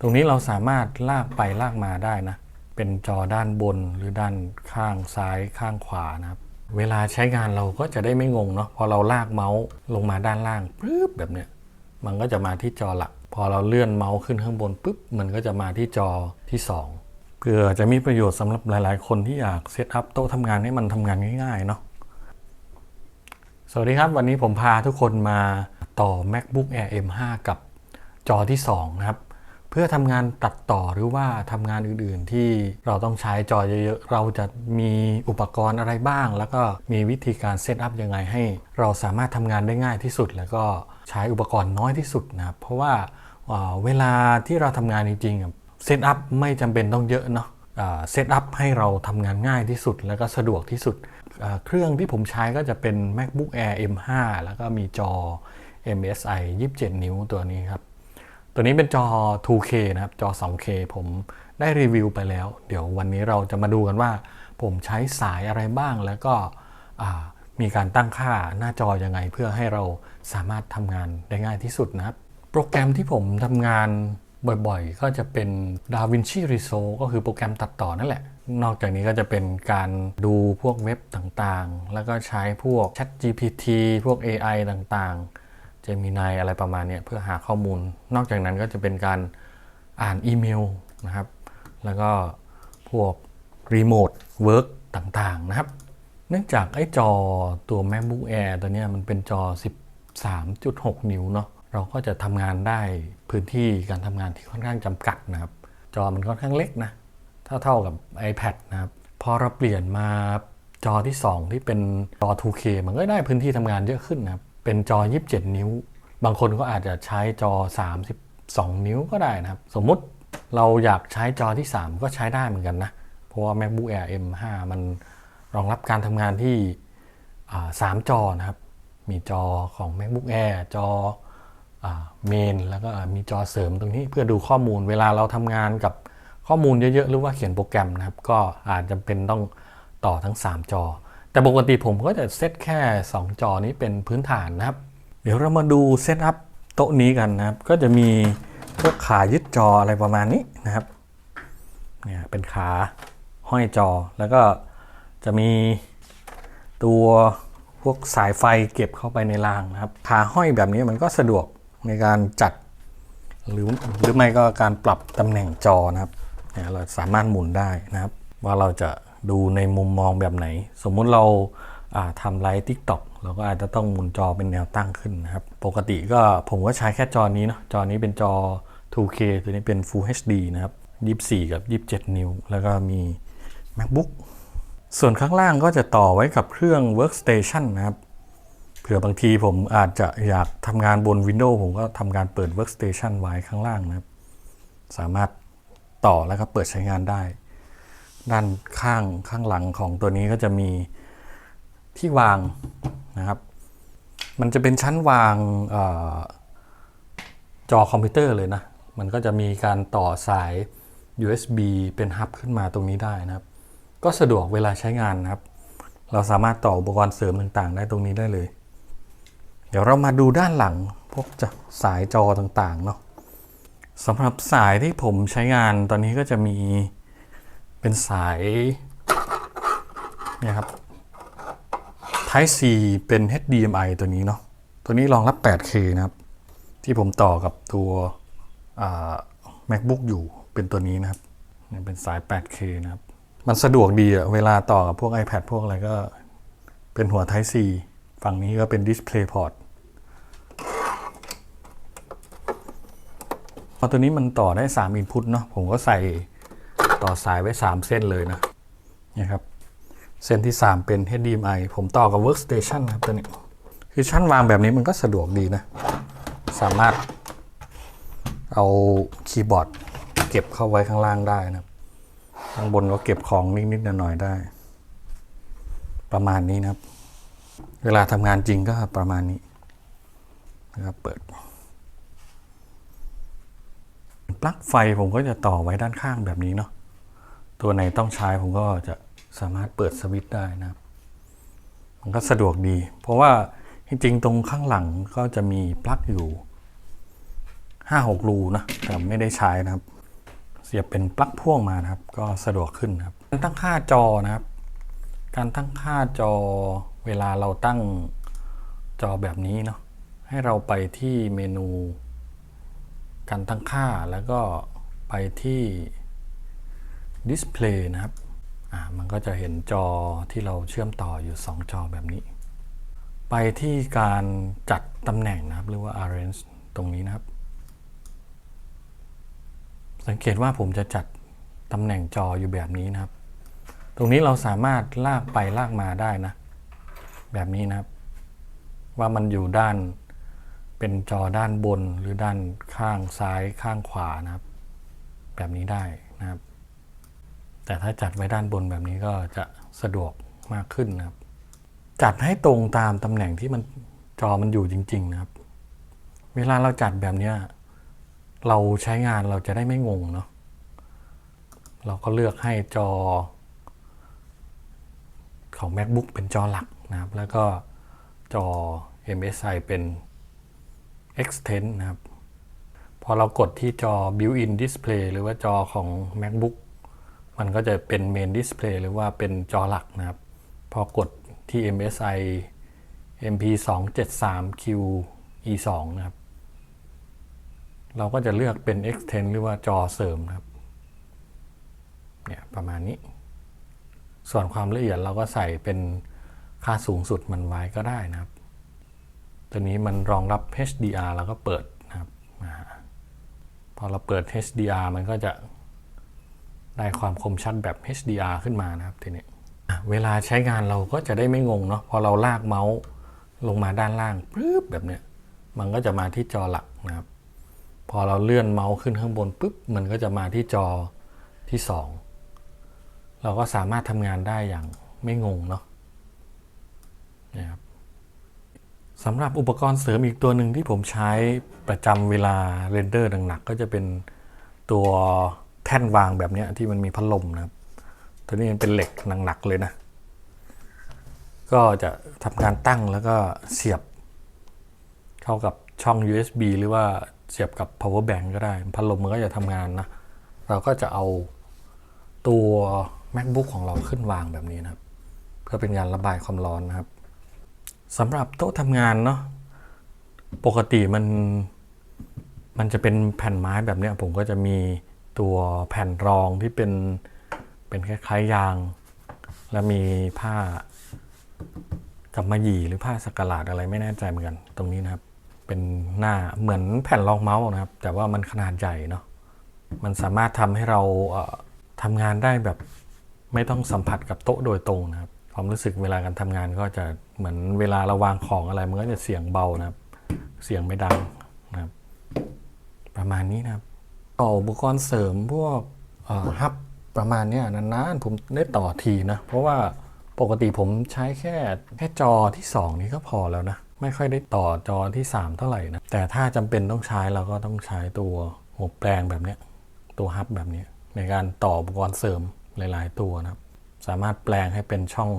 ตรงนี้เราสามารถลากไปลากมาได้นะเป็นจอด้านบนหรือด้านข้างซ้ายข้างขวานะครับเวลาใช้งานเราก็จะได้ไม่งงเนาะพอเราลากเมาส์ลงมาด้านล่างปึ๊บแบบเนี้ยมันก็จะมาที่จอหลักพอเราเลื่อนเมาส์ขึ้นข้างบนปึ๊บมันก็จะมาที่จอที่2เพื่อจะมีประโยชน์สำหรับหลายๆคนที่อยากเซตอัพโต๊ะทำงานให้มันทำงานง่ายๆเนาะสวัสดีครับวันนี้ผมพาทุกคนมาต่อ MacBook Air M5 กับจอที่2นะครับเพื่อทำงานตัดต่อหรือว่าทำงานอื่นๆที่เราต้องใช้จอเยอะๆเราจะมีอุปกรณ์อะไรบ้างแล้วก็มีวิธีการเซตอัพยังไงให้เราสามารถทำงานได้ง่ายที่สุดแล้วก็ใช้อุปกรณ์น้อยที่สุดนะครับเพราะว่าเวลาที่เราทำงานจริงๆเซตอัพไม่จำเป็นต้องเยอะเนาะเซตอัพให้เราทำงานง่ายที่สุดแล้วก็สะดวกที่สุดเครื่องที่ผมใช้ก็จะเป็น MacBook Air M5 แล้วก็มีจอ MSI 27 นิ้วตัวนี้ครับตัวนี้เป็นจอ 2K นะครับจอ 2K ผมได้รีวิวไปแล้วเดี๋ยววันนี้เราจะมาดูกันว่าผมใช้สายอะไรบ้างแล้วก็มีการตั้งค่าหน้าจอยังไงเพื่อให้เราสามารถทำงานได้ง่ายที่สุดนะครับโปรแกรมที่ผมทำงานบ่อยๆก็จะเป็น DaVinci Resolve ก็คือโปรแกรมตัดต่อนั่นแหละนอกจากนี้ก็จะเป็นการดูพวกเว็บต่างๆแล้วก็ใช้พวก ChatGPT พวก AI ต่างๆ Gemini อะไรประมาณนี้เพื่อหาข้อมูลนอกจากนั้นก็จะเป็นการอ่านอีเมลนะครับแล้วก็พวก Remote Work ต่างๆนะครับเนื่องจากไอ้จอตัว MacBook Air ตัวนี้มันเป็นจอ 13.6 นิ้วเนาะเราก็จะทำงานได้พื้นที่การทำงานที่ค่อนข้างจำกัดนะครับจอมันค่อนข้างเล็กนะเท่ากับ iPad นะครับพอเราเปลี่ยนมาจอที่2ที่เป็นจอ 2K มันก็ได้พื้นที่ทำงานเยอะขึ้นนะครับเป็นจอ 27 นิ้วบางคนก็อาจจะใช้จอ 32 นิ้วก็ได้นะครับสมมุติเราอยากใช้จอที่3ก็ใช้ได้เหมือนกันนะเพราะว่า MacBook Air M5 มันรองรับการทำงานที่3 จอนะครับมีจอของ MacBook Air จอเมนแล้วก็มีจอเสริมตรงนี้เพื่อดูข้อมูลเวลาเราทำงานกับข้อมูลเยอะๆหรือว่าเขียนโปรแกรมนะครับก็อาจจะเป็นต้องต่อทั้ง3 จอแต่ปกติผมก็จะเซตแค่2 จอนี้เป็นพื้นฐานนะครับเดี๋ยวเรามาดูเซตอัพโต๊ะนี้กันนะครับก็จะมีพวกขายึดจออะไรประมาณนี้นะครับเนี่ยเป็นขาห้อยจอแล้วก็จะมีตัวพวกสายไฟเก็บเข้าไปในรางนะครับขาห้อยแบบนี้มันก็สะดวกในการจัดหรือไม่ก็การปรับตำแหน่งจอนะครับเราสามารถหมุนได้นะครับว่าเราจะดูในมุมมองแบบไหนสมมุติเราทำไลฟ์ TikTok เราก็อาจจะต้องหมุนจอเป็นแนวตั้งขึ้นนะครับปกติก็ผมก็ใช้แค่จอนี้เนาะจอนี้เป็นจอ 2K ตัวนี้เป็น Full HD นะครับ24กับ27 นิ้วแล้วก็มี MacBook ส่วนข้างล่างก็จะต่อไว้กับเครื่อง Workstation นะครับเผื่อบางทีผมอาจจะอยากทำงานบน Windows ผมก็ทำการเปิด Workstation ไว้ข้างล่างนะครับสามารถต่อแล้วก็เปิดใช้งานได้ด้านข้างหลังของตัวนี้ก็จะมีที่วางนะครับมันจะเป็นชั้นวางจอคอมพิวเตอร์เลยนะมันก็จะมีการต่อสาย USB เป็นฮับขึ้นมาตรงนี้ได้นะครับก็สะดวกเวลาใช้งานนะครับเราสามารถต่ออุปกรณ์เสริมต่างๆได้ตรงนี้ได้เลยเดี๋ยวเรามาดูด้านหลังพวกสายจอต่างๆเนาะสำหรับสายที่ผมใช้งานตอนนี้ก็จะมีเป็นสายเนี่ยครับ Type C เป็น HDMI ตัวนี้เนาะตัวนี้รองรับ 8K นะครับที่ผมต่อกับตัวMacBook อยู่เป็นตัวนี้นะครับนี่เป็นสาย 8K นะครับมันสะดวกดีอะเวลาต่อกับพวก iPad พวกอะไรก็เป็นหัว Type C ฝั่งนี้ก็เป็น DisplayPort พอตัวนี้มันต่อได้3 Input เนาะผมก็ใส่ต่อสายไว้3 เส้นเลยนะนี่ครับเส้นที่3เป็น HDMI ผมต่อกับ Workstation ครับตัวนี้คือชั้นวางแบบนี้มันก็สะดวกดีนะสามารถเอาคีย์บอร์ดเก็บเข้าไว้ข้างล่างได้นะข้างบนก็เก็บของนิดๆหน่อยๆได้ประมาณนี้นะครับเวลาทำงานจริงก็ประมาณนี้นะครับเปิดปลั๊กไฟผมก็จะต่อไว้ด้านข้างแบบนี้เนาะตัวไหนต้องใช้ผมก็จะสามารถเปิดสวิตช์ได้นะครับมันก็สะดวกดีเพราะว่าจริงๆตรงข้างหลังก็จะมีปลั๊กอยู่ 5-6 รูนะแต่ไม่ได้ใช้นะครับเสียบเป็นปลั๊กพ่วงมานะครับก็สะดวกขึ้นครับการตั้งค่าจอนะครับการตั้งค่าจอเวลาเราตั้งจอแบบนี้เนาะให้เราไปที่เมนูการตั้งค่าแล้วก็ไปที่ Display นะครับมันก็จะเห็นจอที่เราเชื่อมต่ออยู่2จอแบบนี้ไปที่การจัดตำแหน่งนะครับหรือว่า Arrange ตรงนี้นะครับสังเกตว่าผมจะจัดตำแหน่งจออยู่แบบนี้นะครับตรงนี้เราสามารถลากไปลากมาได้นะแบบนี้นะครับว่ามันอยู่ด้านเป็นจอด้านบนหรือด้านข้างซ้ายข้างขวานะครับแบบนี้ได้นะครับแต่ถ้าจัดไว้ด้านบนแบบนี้ก็จะสะดวกมากขึ้นนะครับจัดให้ตรงตามตำแหน่งที่มันจอมันอยู่จริงๆนะครับเวลาเราจัดแบบนี้เราใช้งานเราจะได้ไม่งงเนาะเราก็เลือกให้จอของ MacBook เป็นจอหลักนะครับแล้วก็จอ MSI เป็น Extend นะครับพอเรากดที่จอ Built-in Display หรือว่าจอของ MacBook มันก็จะเป็น Main Display หรือว่าเป็นจอหลักนะครับพอกดที่ MSI MP273QE2 นะครับเราก็จะเลือกเป็น Extend หรือว่าจอเสริมนะครับเนี่ยประมาณนี้ส่วนความละเอียดเราก็ใส่เป็นค่าสูงสุดมันไว้ก็ได้นะครับตัวนี้มันรองรับ HDR เราก็เปิดนะครับพอเราเปิด HDR มันก็จะได้ความคมชัดแบบ HDR ขึ้นมานะครับทีนี้เวลาใช้งานเราก็จะได้ไม่งงเนาะพอเราลากเมาส์ลงมาด้านล่างปึ๊บแบบเนี้ยมันก็จะมาที่จอหลักนะครับพอเราเลื่อนเมาส์ขึ้นข้างบนปึ๊บมันก็จะมาที่จอที่2เราก็สามารถทำงานได้อย่างไม่งงเนาะนะครับสำหรับอุปกรณ์เสริมอีกตัวหนึ่งที่ผมใช้ประจำเวลาเรนเดอร์หนักๆก็จะเป็นตัวแท่นวางแบบนี้ที่มันมีพัดลมนะครับตัวนี้มันเป็นเหล็กหนักๆเลยนะก็จะทำการตั้งแล้วก็เสียบเข้ากับช่อง USB หรือว่าเสียบกับ power bank ก็ได้พัดลมมันก็จะทำงานนะเราก็จะเอาตัว MacBook ของเราขึ้นวางแบบนี้นะครับเพื่อเป็นการระบายความร้อนนะครับสำหรับโต๊ะทำงานเนาะปกติมันจะเป็นแผ่นไม้แบบนี้ผมก็จะมีตัวแผ่นรองที่เป็นคล้ายๆยางแล้วมีผ้ากำมะหยี่หรือผ้าสักหลาดอะไรไม่แน่ใจเหมือนกันตรงนี้นะครับเป็นหน้าเหมือนแผ่นรองเมาส์นะครับแต่ว่ามันขนาดใหญ่เนาะมันสามารถทำให้เราทำงานได้แบบไม่ต้องสัมผัสกับโต๊ะโดยตรงนะครับความรู้สึกเวลาการทำงานก็จะเหมือนเวลาเราวางของอะไรมันก็จะเสียงเบานะครับเสียงไม่ดังนะครับประมาณนี้นะครับต่ออุปกรณ์เสริมพวกฮับประมาณนี้นานๆผมได้ต่อทีนะเพราะว่าปกติผมใช้แค่จอที่2นี้ก็พอแล้วนะไม่ค่อยได้ต่อจอที่3เท่าไหร่นะแต่ถ้าจำเป็นต้องใช้เราก็ต้องใช้ตัวหัวแปลงแบบนี้ตัวฮับแบบนี้ในการต่ออุปกรณ์เสริมหลายๆตัวนะครับสามารถแปลงให้เป็นช่อง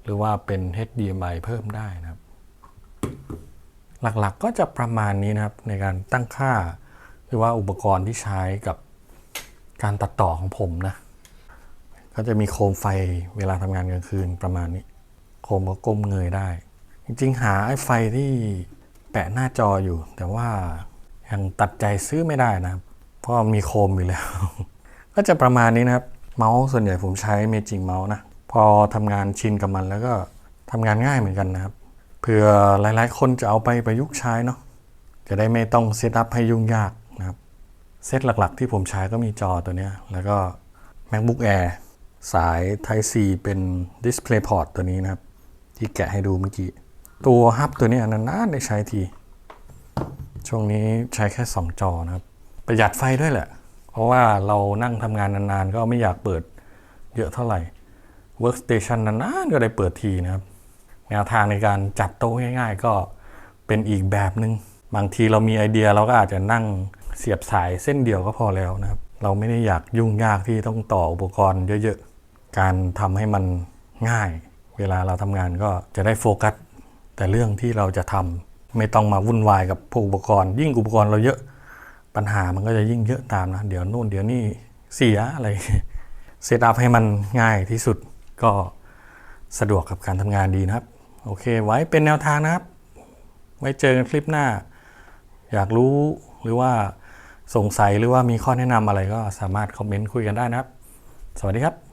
หรือว่าเป็น HDMI เพิ่มได้นะครับหลักๆก็จะประมาณนี้นะครับในการตั้งค่าหรือว่าอุปกรณ์ที่ใช้กับการตัดต่อของผมนะก็จะมีโคมไฟเวลาทำงานกลางคืนประมาณนี้โคมก็ก้มเงยได้จริงๆหาไอ้ไฟที่แปะหน้าจออยู่แต่ว่ายังตัดใจซื้อไม่ได้นะครับเพราะมีโคมอยู่แล้ว ก็จะประมาณนี้นะครับเมาส์ส่วนใหญ่ผมใช้เมจิกเมาส์นะพอทำงานชินกับมันแล้วก็ทำงานง่ายเหมือนกันนะครับเผื่อหลายๆคนจะเอาไปประยุกต์ใช้เนาะจะได้ไม่ต้องเซตอัพให้ยุ่งยากนะครับเซตหลักๆที่ผมใช้ก็มีจอตัวนี้แล้วก็ MacBook Air สาย Type C เป็น DisplayPort ตัวนี้นะครับที่แกะให้ดูเมื่อกี้ตัวฮับตัวนี้นานๆได้ใช้ทีช่วงนี้ใช้แค่2จอนะครับประหยัดไฟด้วยแหละเพราะว่าเรานั่งทำงานนานๆก็ไม่อยากเปิดเยอะเท่าไหร่ Workstation นานๆก็ได้เปิดทีนะครับแนวทางในการจัดโต๊ะง่ายๆก็เป็นอีกแบบนึงบางทีเรามีไอเดียเราก็อาจจะนั่งเสียบสายเส้นเดียวก็พอแล้วนะครับเราไม่ได้อยากยุ่งยากที่ต้องต่ออุปกรณ์เยอะๆการทำให้มันง่ายเวลาเราทำงานก็จะได้โฟกัสแต่เรื่องที่เราจะทำไม่ต้องมาวุ่นวายกับพวกอุปกรณ์ยิ่งอุปกรณ์เราเยอะ ปัญหามันก็จะยิ่งเยอะตามนะเดี๋ยวนู่นเดี๋ยวนี่เสียอะไรเซตอัพให้มันง่ายที่สุดก็สะดวกกับการทำงานดีนะครับโอเคไว้เป็นแนวทางนะครับไว้เจอกันคลิปหน้าอยากรู้หรือว่าสงสัยหรือว่ามีข้อแนะนำอะไรก็สามารถคอมเมนต์คุยกันได้นะครับสวัสดีครับ